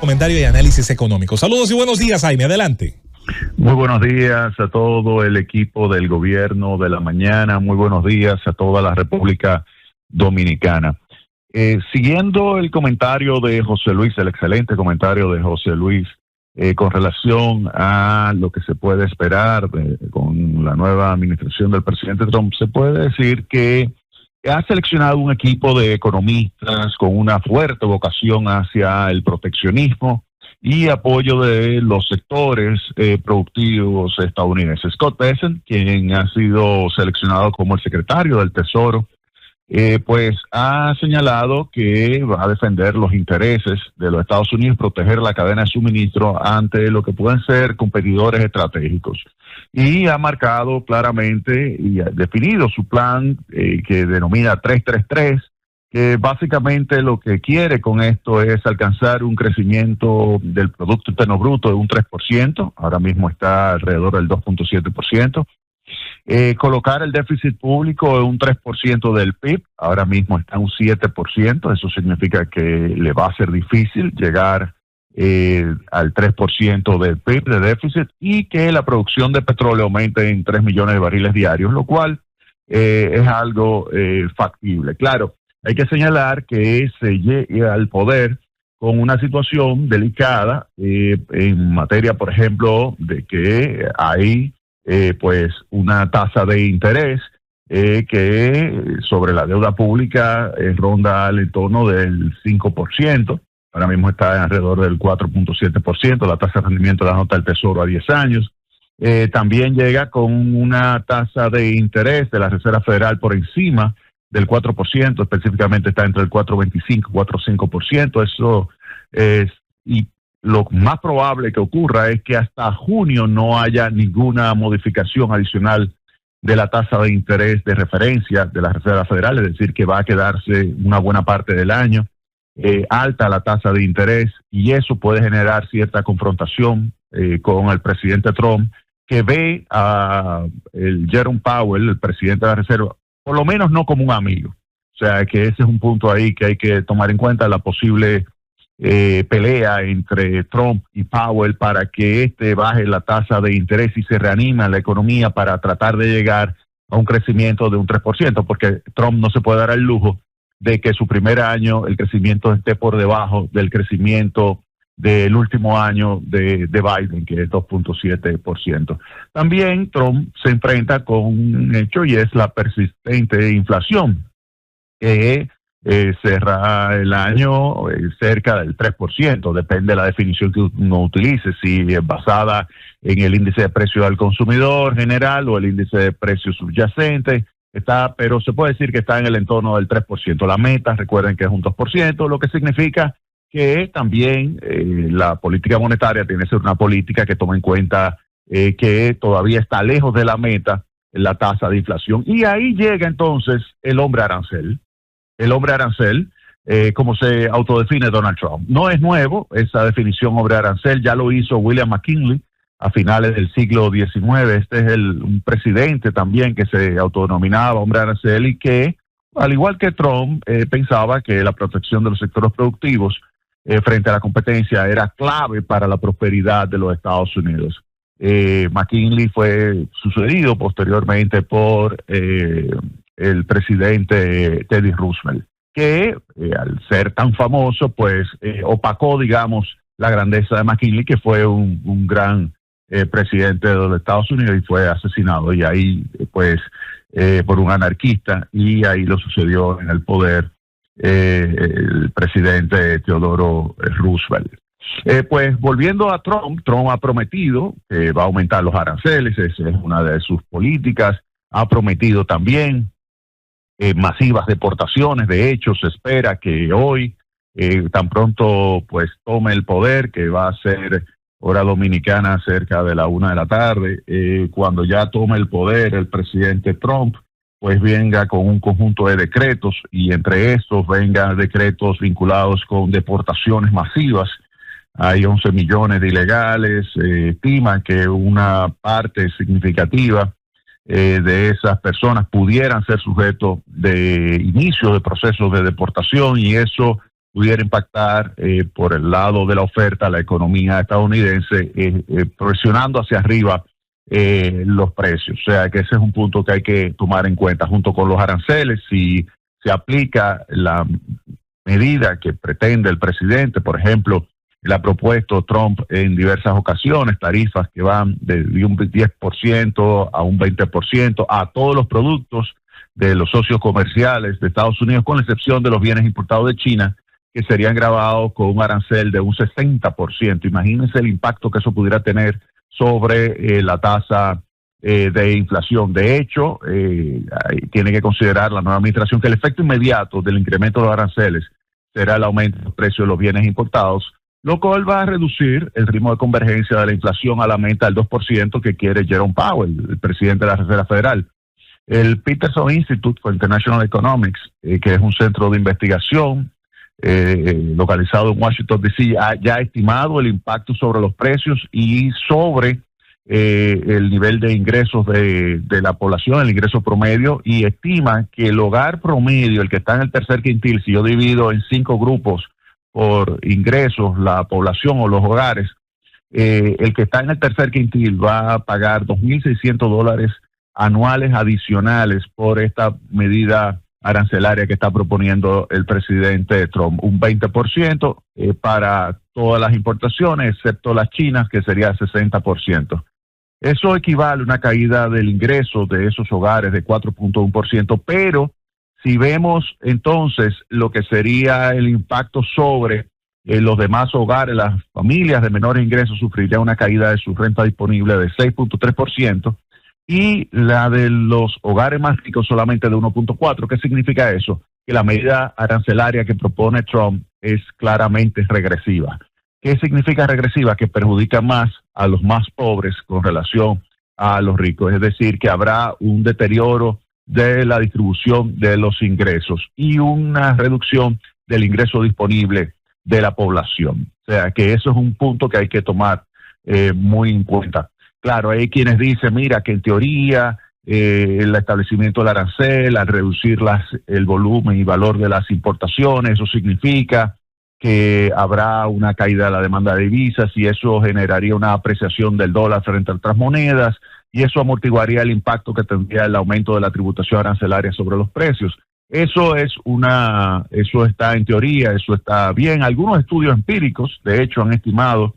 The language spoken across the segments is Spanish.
comentario y análisis económico. Saludos y buenos días, Jaime. Adelante. Muy buenos días a todo el equipo del gobierno de la mañana. Muy buenos días a toda la República Dominicana. Siguiendo el comentario de José Luis, el excelente comentario de José Luis, con relación a lo que se puede esperar con la nueva administración del presidente Trump, se puede decir que ha seleccionado un equipo de economistas con una fuerte vocación hacia el proteccionismo y apoyo de los sectores productivos estadounidenses. Scott Bessent, quien ha sido seleccionado como el secretario del Tesoro, pues ha señalado que va a defender los intereses de los Estados Unidos, proteger la cadena de suministro ante lo que pueden ser competidores estratégicos. Y ha marcado claramente y ha definido su plan que denomina 333, que básicamente lo que quiere con esto es alcanzar un crecimiento del Producto Interno Bruto de un 3%, ahora mismo está alrededor del 2.7%. Colocar el déficit público en un 3% del PIB, ahora mismo está en un 7%, eso significa que le va a ser difícil llegar al 3% del PIB de déficit, y que la producción de petróleo aumente en 3 millones de barriles diarios, lo cual es algo factible. Claro, hay que señalar que se llega al poder con una situación delicada en materia, por ejemplo, de que hay pues una tasa de interés que sobre la deuda pública ronda al entorno del 5%, ahora mismo está alrededor del 4.7%, la tasa de rendimiento de la nota del Tesoro a 10 años. También llega con una tasa de interés de la Reserva Federal por encima del 4%, específicamente está entre el 4.25 y 4.5%, eso es, y lo más probable que ocurra es que hasta junio no haya ninguna modificación adicional de la tasa de interés de referencia de la Reserva Federal, es decir, que va a quedarse una buena parte del año alta la tasa de interés, y eso puede generar cierta confrontación con el presidente Trump, que ve a el Jerome Powell, el presidente de la Reserva, por lo menos no como un amigo. O sea, que ese es un punto ahí que hay que tomar en cuenta, la posible pelea entre Trump y Powell para que baje la tasa de interés y se reanime la economía para tratar de llegar a un crecimiento de un 3%, porque Trump no se puede dar el lujo de que su primer año el crecimiento esté por debajo del crecimiento del último año de Biden, que es 2.7%. También Trump se enfrenta con un hecho, y es la persistente inflación, que cerra el año cerca del 3%, depende de la definición que uno utilice, si es basada en el índice de precio al consumidor general o el índice de precio subyacente, pero se puede decir que está en el entorno del 3%. La meta, recuerden que es un 2%, lo que significa que también la política monetaria tiene que ser una política que tome en cuenta que todavía está lejos de la meta la tasa de inflación. Y ahí llega entonces el hombre arancel. El hombre arancel, como se autodefine Donald Trump. No es nuevo esa definición hombre arancel, ya lo hizo William McKinley a finales del siglo XIX. Este es un presidente también que se autodenominaba hombre arancel, y que, al igual que Trump, pensaba que la protección de los sectores productivos frente a la competencia era clave para la prosperidad de los Estados Unidos. McKinley fue sucedido posteriormente por el presidente Teddy Roosevelt, que al ser tan famoso, pues opacó, digamos, la grandeza de McKinley, que fue un gran presidente de los Estados Unidos y fue asesinado, y ahí pues por un anarquista, y ahí lo sucedió en el poder el presidente Teodoro Roosevelt. Pues volviendo a Trump ha prometido que va a aumentar los aranceles, esa es una de sus políticas. Ha prometido también masivas deportaciones. De hecho, se espera que hoy, tan pronto pues tome el poder, que va a ser hora dominicana cerca de la 1 de la tarde, cuando ya tome el poder el presidente Trump, pues venga con un conjunto de decretos, y entre estos vengan decretos vinculados con deportaciones masivas. Hay 11 millones de ilegales, estiman que una parte significativa de esas personas pudieran ser sujetos de inicio de procesos de deportación, y eso pudiera impactar por el lado de la oferta a la economía estadounidense, presionando hacia arriba los precios. O sea que ese es un punto que hay que tomar en cuenta junto con los aranceles. Si se aplica la medida que pretende el presidente, por ejemplo, le ha propuesto Trump en diversas ocasiones tarifas que van de un 10% a un 20% a todos los productos de los socios comerciales de Estados Unidos, con la excepción de los bienes importados de China, que serían gravados con un arancel de un 60%. Imagínense el impacto que eso pudiera tener sobre la tasa de inflación. De hecho, tiene que considerar la nueva administración que el efecto inmediato del incremento de los aranceles será el aumento de los precios de los bienes importados, lo cual va a reducir el ritmo de convergencia de la inflación a la meta del 2% que quiere Jerome Powell, el presidente de la Reserva Federal. El Peterson Institute for International Economics, que es un centro de investigación localizado en Washington, D.C., ya ha estimado el impacto sobre los precios y sobre el nivel de ingresos de la población, el ingreso promedio, y estima que el hogar promedio, el que está en el tercer quintil, si yo divido en 5 grupos por ingresos, la población o los hogares, el que está en el tercer quintil va a pagar $2,600 anuales adicionales por esta medida arancelaria que está proponiendo el presidente Trump, un 20% para todas las importaciones, excepto las chinas, que sería 60%. Eso equivale a una caída del ingreso de esos hogares de 4.1%, pero si vemos entonces lo que sería el impacto sobre los demás hogares, las familias de menores ingresos sufrirían una caída de su renta disponible de 6.3%, y la de los hogares más ricos solamente de 1.4%. ¿Qué significa eso? Que la medida arancelaria que propone Trump es claramente regresiva. ¿Qué significa regresiva? Que perjudica más a los más pobres con relación a los ricos. Es decir, que habrá un deterioro de la distribución de los ingresos y una reducción del ingreso disponible de la población. O sea, que eso es un punto que hay que tomar muy en cuenta. Claro, hay quienes dicen, mira, que en teoría el establecimiento del arancel, al reducir el volumen y valor de las importaciones, eso significa que habrá una caída de la demanda de divisas y eso generaría una apreciación del dólar frente a otras monedas y eso amortiguaría el impacto que tendría el aumento de la tributación arancelaria sobre los precios. Eso está en teoría, eso está bien. Algunos estudios empíricos, de hecho, han estimado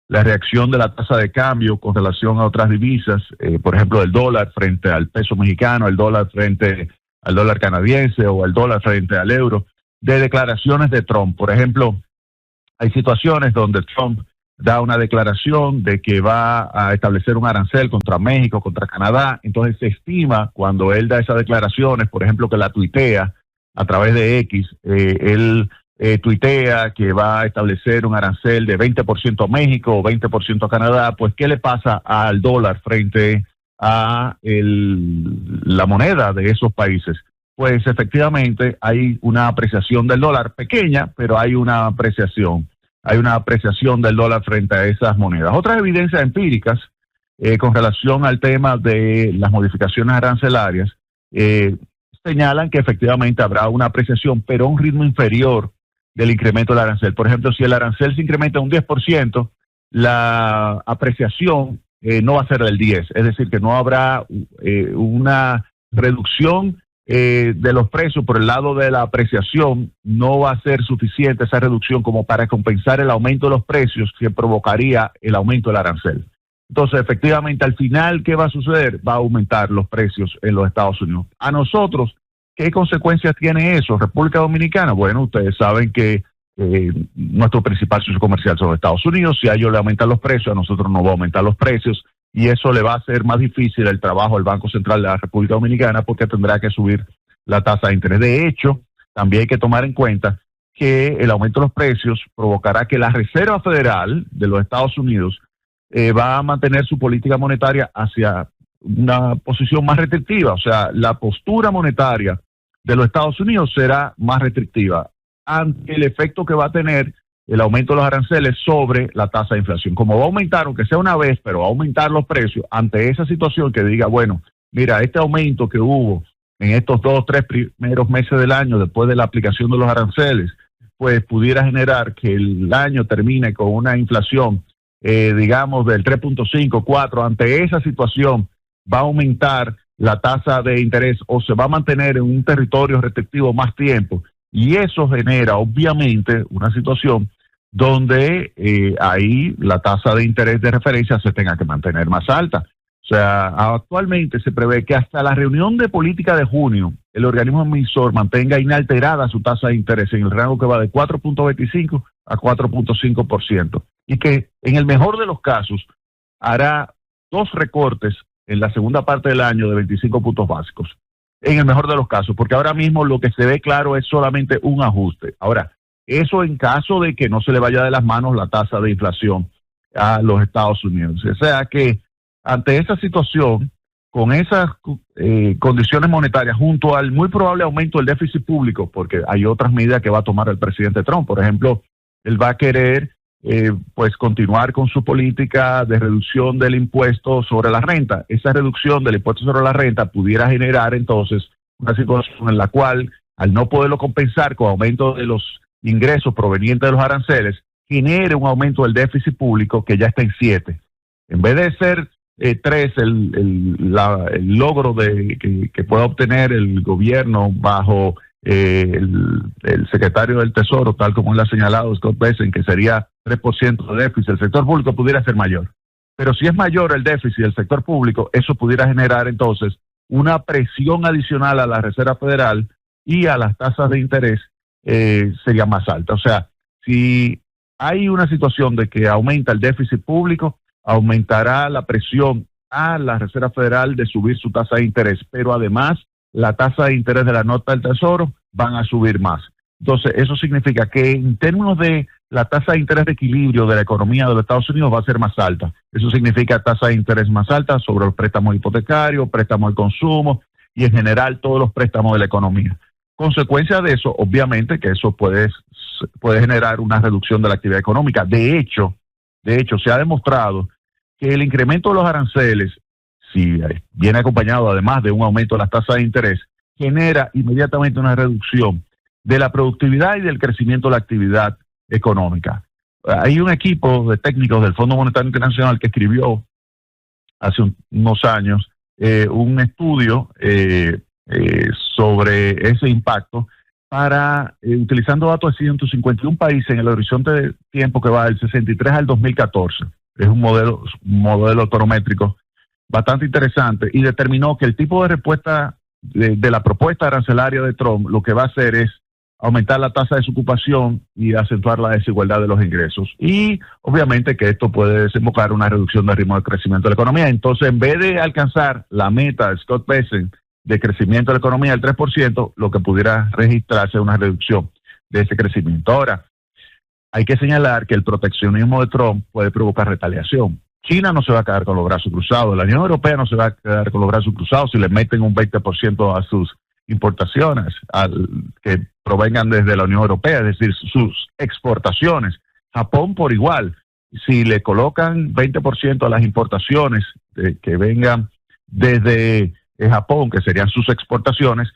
la reacción de la tasa de cambio con relación a otras divisas, por ejemplo, el dólar frente al peso mexicano, el dólar frente al dólar canadiense o el dólar frente al euro, de declaraciones de Trump. Por ejemplo, hay situaciones donde Trump da una declaración de que va a establecer un arancel contra México, contra Canadá, entonces se estima cuando él da esas declaraciones, por ejemplo, que la tuitea a través de X, él tuitea que va a establecer un arancel de 20% a México o 20% a Canadá, pues ¿qué le pasa al dólar frente a la moneda de esos países? Pues efectivamente hay una apreciación del dólar pequeña, pero hay una apreciación del dólar frente a esas monedas. Otras evidencias empíricas con relación al tema de las modificaciones arancelarias señalan que efectivamente habrá una apreciación, pero a un ritmo inferior del incremento del arancel. Por ejemplo, si el arancel se incrementa un 10%, la apreciación no va a ser del 10%, es decir, que no habrá una reducción de los precios por el lado de la apreciación, no va a ser suficiente esa reducción como para compensar el aumento de los precios que provocaría el aumento del arancel. Entonces, efectivamente, al final, ¿qué va a suceder? Va a aumentar los precios en los Estados Unidos. A nosotros, ¿qué consecuencias tiene eso? República Dominicana, bueno, ustedes saben que nuestro principal socio comercial son los Estados Unidos. Si a ellos le aumentan los precios, a nosotros no va a aumentar los precios y eso le va a hacer más difícil el trabajo del Banco Central de la República Dominicana porque tendrá que subir la tasa de interés. De hecho, también hay que tomar en cuenta que el aumento de los precios provocará que la Reserva Federal de los Estados Unidos va a mantener su política monetaria hacia una posición más restrictiva. O sea, la postura monetaria de los Estados Unidos será más restrictiva ante el efecto que va a tener el aumento de los aranceles sobre la tasa de inflación. Como va a aumentar, aunque sea una vez, pero va a aumentar los precios, ante esa situación que diga, bueno, mira, este aumento que hubo en estos 2 o 3 primeros meses del año después de la aplicación de los aranceles pues pudiera generar que el año termine con una inflación, digamos, del 3.5, 4. Ante esa situación, va a aumentar la tasa de interés o se va a mantener en un territorio restrictivo más tiempo. Y eso genera, obviamente, una situación donde ahí la tasa de interés de referencia se tenga que mantener más alta. O sea, actualmente se prevé que hasta la reunión de política de junio, el organismo emisor mantenga inalterada su tasa de interés en el rango que va de 4.25 a 4.5%. Y que en el mejor de los casos hará 2 recortes en la segunda parte del año de 25 puntos básicos. En el mejor de los casos, porque ahora mismo lo que se ve claro es solamente un ajuste. Ahora, eso en caso de que no se le vaya de las manos la tasa de inflación a los Estados Unidos. O sea que ante esa situación, con esas condiciones monetarias, junto al muy probable aumento del déficit público, porque hay otras medidas que va a tomar el presidente Trump. Por ejemplo, él va a querer pues continuar con su política de reducción del impuesto sobre la renta. Esa reducción del impuesto sobre la renta pudiera generar entonces una situación en la cual, al no poderlo compensar con aumento de los ingresos provenientes de los aranceles, genere un aumento del déficit público que ya está en 7. En vez de ser 3 el logro que pueda obtener el gobierno bajo el secretario del Tesoro, tal como él ha señalado Scott Bessent, que sería 3% de déficit, el sector público pudiera ser mayor. Pero si es mayor el déficit del sector público, eso pudiera generar entonces una presión adicional a la Reserva Federal y a las tasas de interés sería más alta. O sea, si hay una situación de que aumenta el déficit público, aumentará la presión a la Reserva Federal de subir su tasa de interés, pero además la tasa de interés de la nota del Tesoro van a subir más. Entonces, eso significa que en términos de la tasa de interés de equilibrio de la economía de los Estados Unidos va a ser más alta. Eso significa tasa de interés más alta sobre los préstamos hipotecarios, préstamos de consumo y en general todos los préstamos de la economía. Consecuencia de eso, obviamente, que eso puede generar una reducción de la actividad económica. De hecho, se ha demostrado que el incremento de los aranceles, si viene acompañado además de un aumento de las tasas de interés, genera inmediatamente una reducción de la productividad y del crecimiento de la actividad económica. Hay un equipo de técnicos del Fondo Monetario Internacional que escribió hace unos años un estudio sobre ese impacto para utilizando datos de 151 países en el horizonte de tiempo que va del 63 al 2014. Es un modelo econométrico bastante interesante y determinó que el tipo de respuesta de la propuesta arancelaria de Trump lo que va a hacer es aumentar la tasa de desocupación y acentuar la desigualdad de los ingresos. Y obviamente que esto puede desembocar una reducción del ritmo de crecimiento de la economía. Entonces, en vez de alcanzar la meta de Scott Bessent de crecimiento de la economía del 3%, lo que pudiera registrarse es una reducción de ese crecimiento. Ahora, hay que señalar que el proteccionismo de Trump puede provocar retaliación. China no se va a quedar con los brazos cruzados, la Unión Europea no se va a quedar con los brazos cruzados si le meten un 20% a sus importaciones que provengan desde la Unión Europea, es decir, sus exportaciones. Japón por igual, si le colocan 20% a las importaciones que vengan desde Japón, que serían sus exportaciones,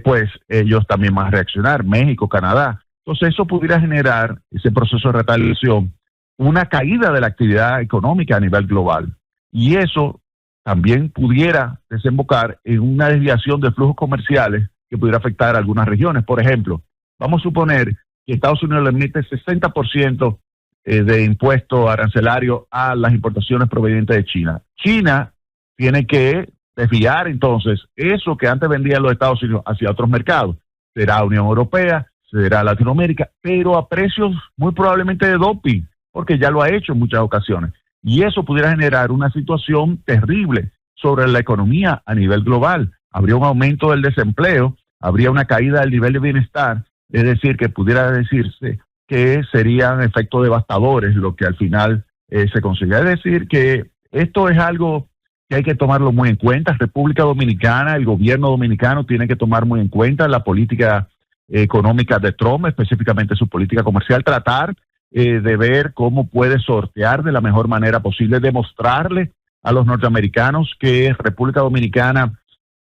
pues ellos también van a reaccionar, México, Canadá. Entonces eso pudiera generar, ese proceso de retaliación, una caída de la actividad económica a nivel global. Y eso también pudiera desembocar en una desviación de flujos comerciales que pudiera afectar a algunas regiones. Por ejemplo, vamos a suponer que Estados Unidos le mete 60% de impuesto arancelario a las importaciones provenientes de China. China tiene que desviar entonces eso que antes vendían los Estados Unidos hacia otros mercados. Será Unión Europea, será Latinoamérica, pero a precios muy probablemente de dumping, porque ya lo ha hecho en muchas ocasiones. Y eso pudiera generar una situación terrible sobre la economía a nivel global. Habría un aumento del desempleo, habría una caída del nivel de bienestar, es decir, que pudiera decirse que serían efectos devastadores lo que al final se consigue. Es decir, que esto es algo que hay que tomarlo muy en cuenta. República Dominicana, el gobierno dominicano tiene que tomar muy en cuenta la política económica de Trump, específicamente su política comercial, tratar de ver cómo puede sortear de la mejor manera posible, demostrarle a los norteamericanos que República Dominicana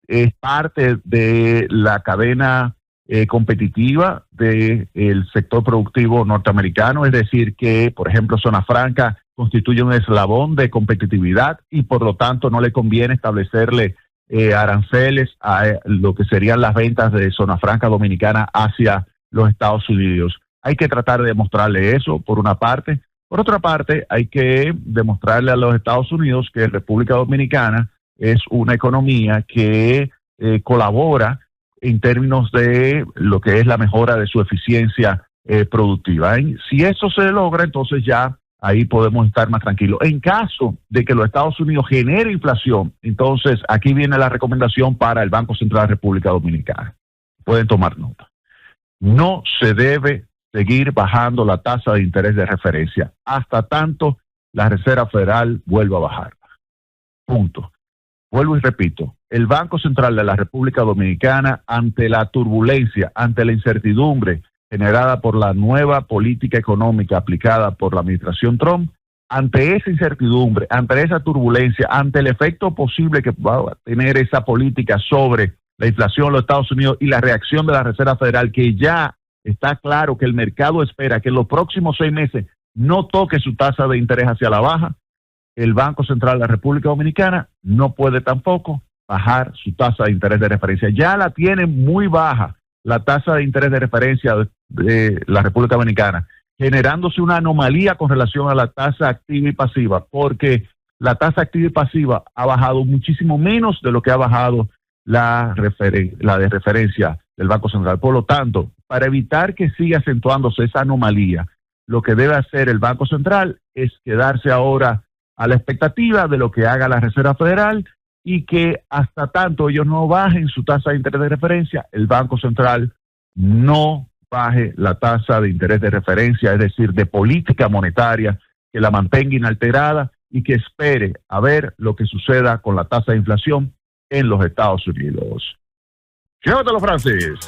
es parte de la cadena competitiva del sector productivo norteamericano, es decir que, por ejemplo, Zona Franca constituye un eslabón de competitividad y por lo tanto no le conviene establecerle aranceles a lo que serían las ventas de Zona Franca Dominicana hacia los Estados Unidos. Hay que tratar de demostrarle eso, por una parte. Por otra parte, hay que demostrarle a los Estados Unidos que República Dominicana es una economía que colabora en términos de lo que es la mejora de su eficiencia productiva. Si eso se logra, entonces ya ahí podemos estar más tranquilos. En caso de que los Estados Unidos genere inflación, entonces aquí viene la recomendación para el Banco Central de la República Dominicana. Pueden tomar nota. No se debe seguir bajando la tasa de interés de referencia hasta tanto la Reserva Federal vuelva a bajar. Punto. Vuelvo y repito, el Banco Central de la República Dominicana, ante la turbulencia, ante la incertidumbre generada por la nueva política económica aplicada por la administración Trump, ante esa incertidumbre, ante esa turbulencia, ante el efecto posible que va a tener esa política sobre la inflación en los Estados Unidos y la reacción de la Reserva Federal, que ya está claro que el mercado espera que en los próximos 6 meses no toque su tasa de interés hacia la baja, el Banco Central de la República Dominicana no puede tampoco bajar su tasa de interés de referencia. Ya la tiene muy baja la tasa de interés de referencia de la República Dominicana, generándose una anomalía con relación a la tasa activa y pasiva, porque la tasa activa y pasiva ha bajado muchísimo menos de lo que ha bajado la de referencia del Banco Central. Por lo tanto, para evitar que siga acentuándose esa anomalía, lo que debe hacer el Banco Central es quedarse ahora a la expectativa de lo que haga la Reserva Federal y que hasta tanto ellos no bajen su tasa de interés de referencia, el Banco Central no baje la tasa de interés de referencia, es decir, de política monetaria, que la mantenga inalterada y que espere a ver lo que suceda con la tasa de inflación en los Estados Unidos. Llévatelo, Francis.